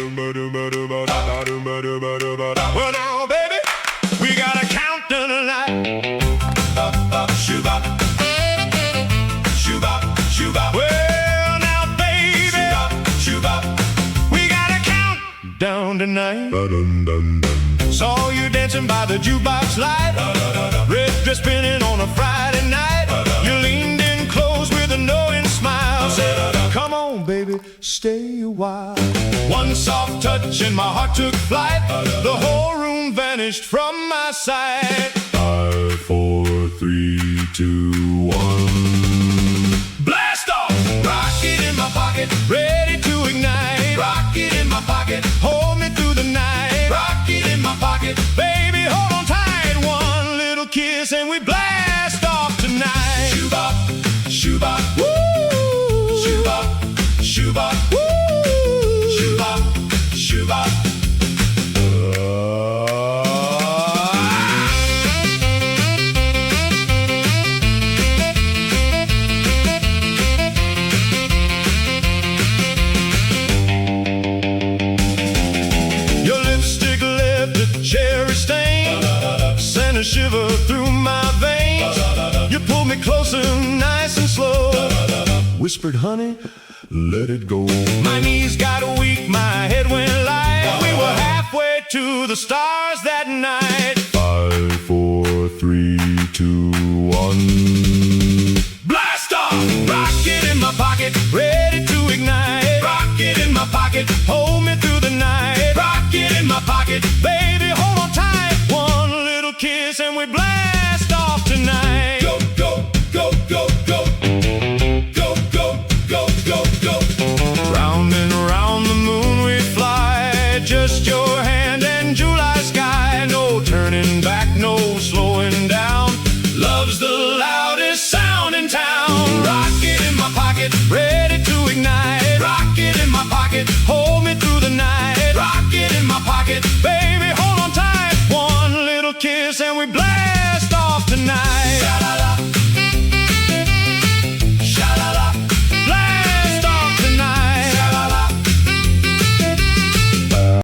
Well, now, baby, we got a countdown tonight. Shoot-bop, shoot-bop, shoot-bop. Well, now, baby, shoot-bop, we got a countdown tonight. Saw you dancing by the jukebox light, red dress spinning on a Friday night. You leaned in close with a knowing smile, said, come on, baby, stay a while. One soft touch and my heart took flight. The whole room vanished from my sight. 5, 4, 3, 2, 1. Blast off! Rocket in my pocket, ready to ignite. Rocket in my pocket, hold me through the night. Rocket in my pocket, baby, hold on tight. One little kiss and we blast off tonight. Shoot-bop, shoot-bop, woo! Shoot-bop, shoot-bop, woo! Shoot-bop, shoot-bop. Your lipstick left a cherry stain, sent a shiver through my veins. You pulled me closer, nice and slow, whispered, honey, let it go. My knees got weak, my head went light. We were halfway to the stars that night. 5, 4, 3, 2, 1. Blast off! Rocket in my pocket, ready to ignite. Rocket in my pocket, hold me through the night. Rocket in my pocket, baby, hold on tight. One little kiss and we blast.